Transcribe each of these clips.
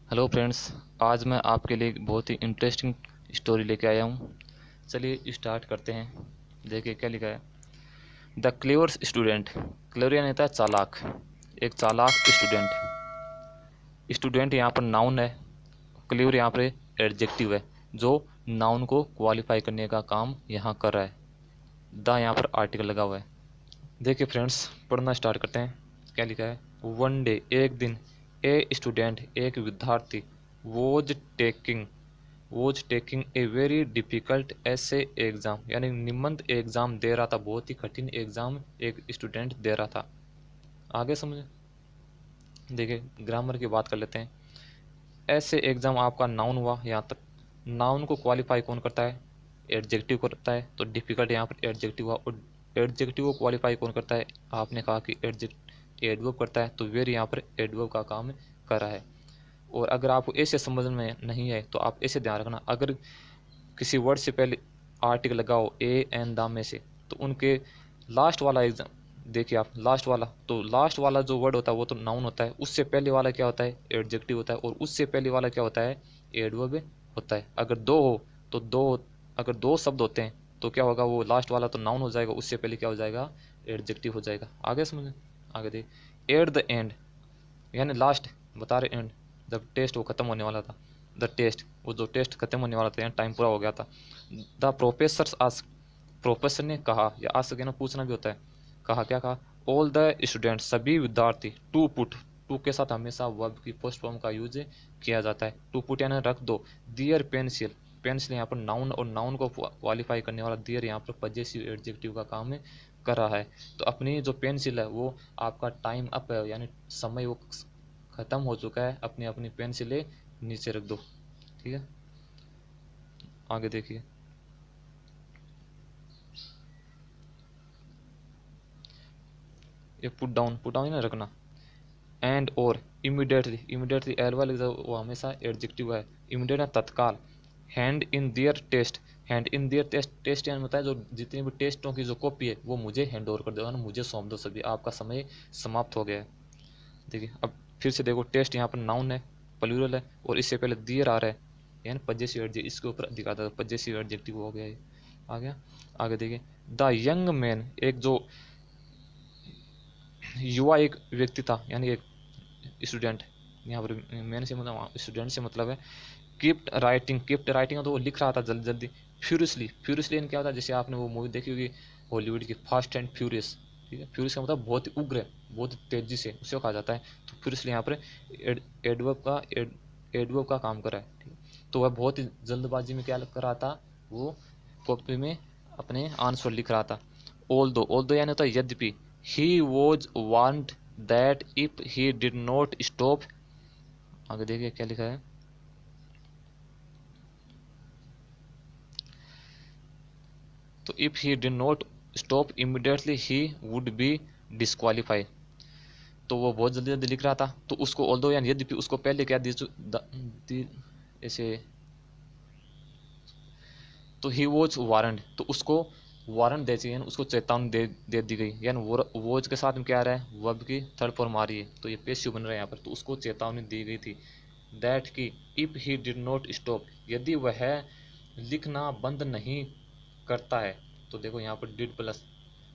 Hello friends. आज मैं आपके लिए एक बहुत ही इंटरेस्टिंग स्टोरी लेके आया हूँ। चलिए स्टार्ट करते हैं। देखिए क्या लिखा है। The clever student. क्लेवर यानी होता है चालाक। एक चालाक स्टूडेंट। स्टूडेंट यहाँ पर नाउन है। क्लेवर यहाँ पर एडजेक्टिव है जो नाउन को क्वालिफाई करने का काम यहाँ कर रहा है। द यहाँ पर आर्टिकल लगा हुआ है। देखिए फ्रेंड्स, पढ़ना स्टार्ट करते हैं। क्या लिखा है। वन डे, एक दिन, ए स्टूडेंट, एक विद्यार्थी, was taking a very difficult ऐसे एग्ज़ाम, यानी निबंध एग्ज़ाम दे रहा था। बहुत ही कठिन एग्ज़ाम एक स्टूडेंट दे रहा था। आगे समझे। देखिए ग्रामर की बात कर लेते हैं। ऐसे एग्ज़ाम आपका नाउन हुआ यहाँ तक। नाउन को क्वालिफाई कौन करता है। एडजेक्टिव करता है। तो डिफ़िकल्ट यहाँ पर एडजेक्टिव हुआ। और एडजेक्टिव को क्वालिफाई कौन करता है। आपने कहा कि एडवर्ब करता है, तो वेर यहाँ पर एडवर्ब का काम कर रहा है। और अगर आपको ऐसे समझ में नहीं है तो आप ऐसे ध्यान रखना। अगर किसी वर्ड से पहले आर्टिकल लगाओ ए एन द में से, तो उनके लास्ट वाला एग्जाम देखिए आप। लास्ट वाला जो वर्ड होता है वो तो नाउन होता है। उससे पहले वाला क्या होता है। एडजेक्टिव होता है। और उससे पहले वाला क्या होता है। एडवर्ब होता है। अगर दो हो तो अगर दो शब्द होते हैं तो क्या होगा। वो लास्ट वाला तो नाउन हो जाएगा, उससे पहले क्या हो जाएगा। एडजेक्टिव हो जाएगा। आगे समझ। आगे देख। एट द एंड यानी लास्ट, बता रहे एंड, जब टेस्ट वो ख़त्म होने वाला था। द टेस्ट, वो जो टेस्ट ख़त्म होने वाला था, यानी टाइम पूरा हो गया था। द प्रोफेसर आस्क, प्रोफेसर ने कहा, या आस्क ना पूछना भी होता है। कहा, क्या कहा। ऑल द स्टूडेंट, सभी विद्यार्थी, टू पुट, टू के साथ हमेशा वर्ब की फर्स्ट फॉर्म का यूज किया जाता है। टू पुट यानी रख दो। दियर पेंसिल, पेंसिल यहाँ पर नाउन, और नाउन को क्वालिफाई करने वाला दियर यहाँ पर पजेसिव एडजेक्टिव का काम कर रहा है। तो अपनी जो पेंसिल है वो आपका टाइम अप है, यानी समय वो ख़त्म हो चुका है। अपनी अपनी पेंसिलें नीचे रख दो। ठीक है, आगे देखिए। ये पुट डाउन ही ना रखना। एंड और इमीडिएटली, इमीडिएटली एल वाले वो हमेशा एडजेक्टिव है। इमीडिएट है तत्काल। Hand in their test, hand in their test, test यानी होता है जो जितनी भी टेस्टों की जो कॉपी है वो मुझे हैंड ओवर कर दो, ना मुझे सौंप दो सभी। आपका समय समाप्त हो गया है। देखिए अब फिर से देखो। टेस्ट यहाँ पर नाउन है, प्लूरल है, और इससे पहले दियर आ रहा है, यानी पजेसिव एडजेक्टिव। इसके ऊपर दिखाता है पजेसिव एडजेक्टिव हो गया ये। आ गया। आगे देखिए। द यंग मैन, एक जो युवा एक व्यक्ति था, यानी एक स्टूडेंट। यहाँ पर मैन से मतलब स्टूडेंट से मतलब है। कीप्ट राइटिंग, कीप्ट राइटिंग तो वो लिख रहा था जल्दी जल्दी। फ्यूरियसली, फ्यूरियसली क्या होता है। जैसे आपने वो मूवी देखी होगी हॉलीवुड की, फास्ट एंड फ्यूरियस। ठीक है, फ्यूरियस का मतलब बहुत ही उग्र, बहुत ही तेजी से, उसे कहा जाता है। तो फ्यूरियसली यहाँ पर एडवर्ब का काम कर रहा है। ठीक है, तो वह बहुत ही जल्दबाजी में क्या कर रहा था। वो कॉपी में अपने आंसर लिख रहा था। ऑल दो यानी होता है यद्यपि। He was warned that if he did not stop. आगे देखिए क्या लिखा है। तो if he did not stop immediately he would be disqualify. तो वो बहुत जल्दी जल्दी लिख रहा था, तो उसको ऑल्दो यानी यद्यपि उसको पहले क्या ऐसे। तो ही वॉज वारंट, तो उसको वारंट दे चाहिए, उसको चेतावनी दे दी गई। यानी वॉज के साथ में क्या आ रहा है। वर्ब की थर्ड फॉर्म आ रही है, तो ये पेशिव बन रहा है यहाँ पर। तो उसको चेतावनी दी गई थी। दैट की if he did not stop, यदि वह लिखना बंद नहीं करता है। तो देखो यहाँ पर डिड प्लस,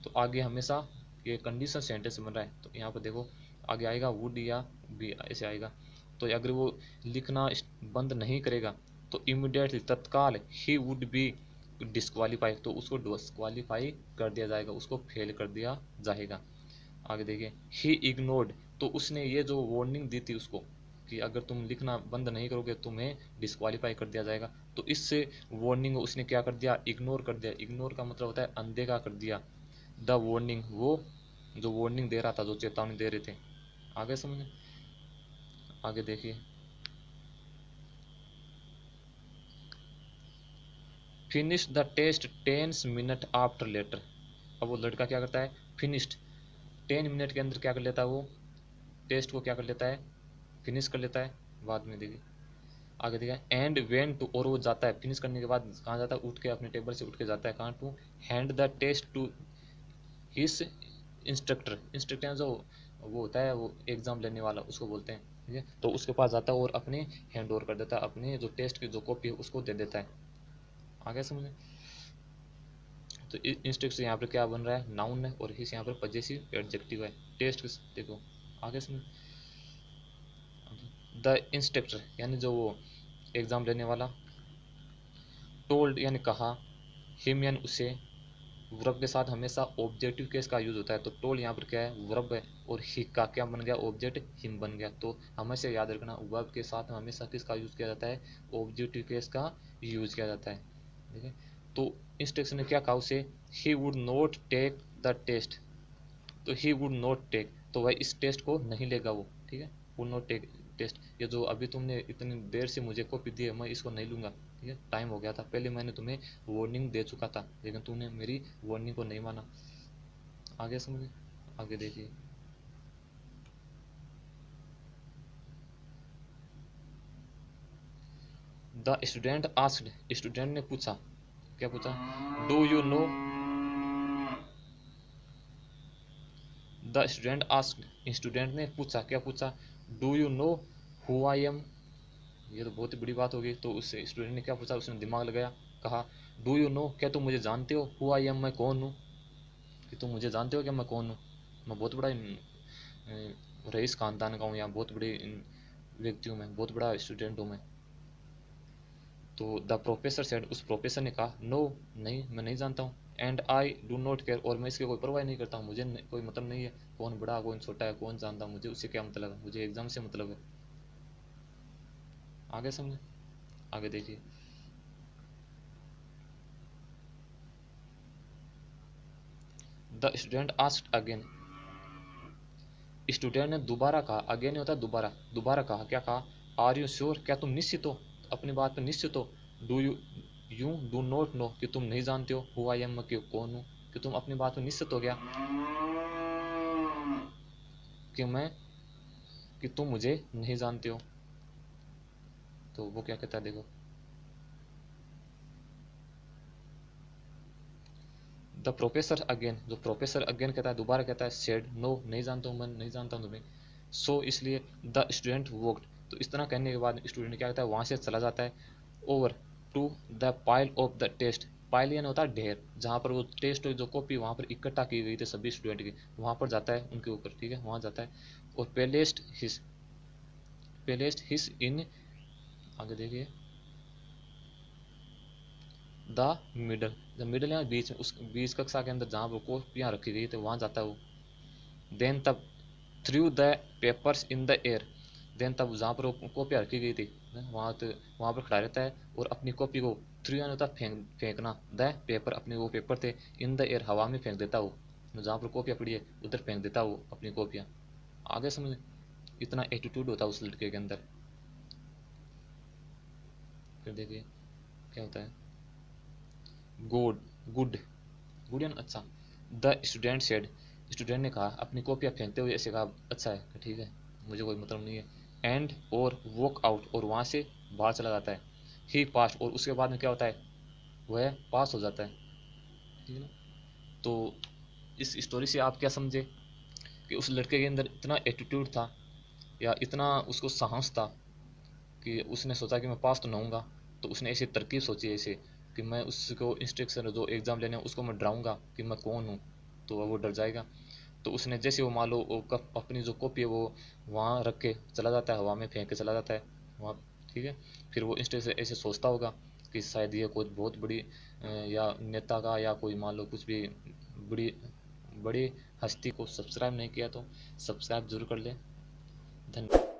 तो आगे हमेशा ये कंडीशन सेंटेंस बन रहा है। तो यहाँ पर देखो आगे आएगा वुड या बी, ऐसे आएगा। तो अगर वो लिखना बंद नहीं करेगा तो इमीडिएटली तत्काल ही वुड बी डिस्क्वालीफाई, तो उसको डिस्क्वालीफाई कर दिया जाएगा, उसको फेल कर दिया जाएगा। आगे देखिए। ही इग्नोर्ड, तो उसने ये जो वार्निंग दी थी उसको कि अगर तुम लिखना बंद नहीं करोगे तुम्हें डिस्क्वालीफाई कर दिया जाएगा। तो इससे वार्निंग उसने क्या कर दिया। इग्नोर कर दिया। इग्नोर का मतलब होता है अनदेखा कर दिया। द वार्निंग, वो जो वार्निंग दे रहा था, जो चेतावनी दे रहे थे। आगे समझे। आगे देखिए। Finish the test 10 minute after later. अब वो लड़का क्या करता है। फिनिश्ड 10 मिनट के अंदर क्या कर लेता है वो, टेस्ट को क्या कर लेता है, फिनिश कर लेता है। बाद में देखिए। आगे देखिए। एंड वेन टू, और वो जाता है फिनिश करने के बाद कहाँ जाता है, उठ के अपने टेबल से उठ के जाता है कहाँ, to hand the test to his instructor. Instructor जो वो होता है, वो एग्ज़ाम लेने वाला उसको बोलते हैं, ठीक है। तो उसके पास जाता है और अपने हैंड ओवर कर देता है, अपने जो टेस्ट की जो कॉपी है उसको दे देता है। आगे समझे। तो इंस्टेक्स यहाँ पर क्या बन रहा है, नाउन है, और हिस यहाँ पर पजेसिव एडजेक्टिव है। टेस्ट देखो, आगे समझ। द इंस्ट्रक्टर यानी जो वो एग्ज़ाम लेने वाला, टोल्ड यानी कहा, हिम यानी उसे, वर्ब के साथ हमेशा ऑब्जेक्टिव केस का यूज होता है। तो टोल्ड यहाँ पर क्या है, वर्ब है, और ही का क्या बन गया, ऑब्जेक्ट, हिम बन गया। तो हमेशा याद रखना, वर्ब के साथ हमेशा किसका यूज किया जाता है, ऑब्जेक्टिव केस का यूज किया जाता है, ठीक है। तो इंस्ट्रक्शन ने क्या कहा उसे, he would not take the test. तो ही वुड नॉट टेक, तो वह इस टेस्ट को नहीं लेगा वो, ठीक है। वुड नॉट टेक टेस्ट, ये जो अभी तुमने इतनी देर से मुझे कॉपी दी है, मैं इसको नहीं लूँगा, ठीक है। टाइम हो गया था, पहले मैंने तुम्हें वार्निंग दे चुका था, लेकिन तूने मेरी वार्निंग को नहीं माना। आगे समझे, आगे देखिए। द स्टूडेंट आस्क्ड, स्टूडेंट ने पूछा, क्या पूछा, do you know. The student asked, student ने पूछा, क्या पूछा, do you know who I am. ये तो बहुत ही बड़ी बात होगी। तो उससे स्टूडेंट ने क्या पूछा, उसने दिमाग लगाया, कहा डू यू नो, क्या तुम मुझे जानते हो, हु आई एम, मैं कौन हूँ, कि तुम मुझे जानते हो क्या मैं कौन हूँ। मैं बहुत बड़ा रईस खानदान का हूँ, या बहुत बड़े व्यक्ति हूँ, मैं बहुत बड़ा स्टूडेंट हूँ मैं। तो द प्रोफेसर सेड, उस प्रोफेसर ने कहा, नो, नहीं, मैं नहीं जानता हूँ, and I do not care, और मैं इसकी कोई परवाह नहीं करता हूँ, मुझे कोई मतलब नहीं है कौन बड़ा कौन छोटा है, कौन जानता, मुझे उससे क्या मतलब है, मुझे एग्जाम से मतलब है। आगे समझे, आगे देखिए। The student asked again, student ने दोबारा कहा, अगेन होता है दोबारा, दोबारा कहा, क्या कहा, आर यू श्योर, क्या तुम निश्चित हो, अपनी बात पर निश्चित हो। Do you you do not know, कि तुम नहीं जानते हो, हु आई एम, कि कौन हूँ, कि तुम अपनी बात पर निश्चित हो गया, कि मैं, कि तुम मुझे नहीं जानते हो। तो वो क्या कहता है, देखो, द प्रोफेसर अगेन, जो प्रोफेसर अगेन कहता है, दोबारा कहता है, सेड, नो, नहीं जानता हूँ, मैं नहीं जानता हूँ तुम्हें। सो इसलिए द स्टूडेंट वॉकड, तो इस तरह कहने के बाद स्टूडेंट क्या कहता है, वहाँ से चला जाता है, over to the pile of the test. Pile यानी होता है ढेर, जहाँ पर वो टेस्ट जो कॉपी वहाँ पर इकट्ठा की गई थी सभी स्टूडेंट की, वहाँ पर जाता है उनके ऊपर, ठीक है, वहाँ जाता है, और पेलेस्ट हिस इन, आगे देखिए, द मिडल, द मिडल यहाँ बीच में, उस बीच कक्षा के अंदर जहाँ वो कॉपियाँ रखी गई थी वहाँ जाता है वो। देन तब, through the papers in the air, then तब जहाँ पर वो कॉपियाँ रखी गई थी वहाँ, तो वहाँ पर खड़ा रहता है और अपनी कॉपी को, थ्रू यानी होता फेंकना, द पेपर, अपने वो पेपर थे, इन द एयर, हवा में फेंक देता वो, जहाँ पर कॉपियाँ पड़ी है उधर फेंक देता वो अपनी कॉपियाँ। आगे समझ, इतना एटीट्यूड होता है उस लड़के के अंदर। फिर देखिए क्या होता है, गुड, गुड, गुड यानी अच्छा। द स्टूडेंट सेड, स्टूडेंट ने कहा, अपनी कॉपियाँ फेंकते हुए ऐसे कहा, अच्छा है, ठीक है, मुझे कोई मतलब नहीं है। एंड और वॉक आउट, और वहाँ से बाहर चला जाता है। ही पास, और उसके बाद में क्या होता है, वह पास हो जाता है, ठीक है ना। तो इस स्टोरी से आप क्या समझे, कि उस लड़के के अंदर इतना एटीट्यूड था, या इतना उसको साहस था, कि उसने सोचा कि मैं पास तो ना होऊंगा, तो उसने ऐसी तरकीब सोची ऐसे, कि मैं उसको इंस्ट्रक्शन जो एग्ज़ाम लेने उसको मैं डराऊंगा कि मैं कौन हूँ, तो वो डर जाएगा। तो उसने जैसे वो मान लो अपनी जो कॉपी है वो वहाँ रख के चला जाता है, हवा में फेंक के चला जाता है वहाँ, ठीक है। फिर वो इंस्टेंट ऐसे सोचता होगा कि शायद ये कोई बहुत बड़ी या नेता का, या कोई मान लो कुछ भी बड़ी बड़ी हस्ती को सब्सक्राइब नहीं किया, तो सब्सक्राइब जरूर कर ले। धन्यवाद।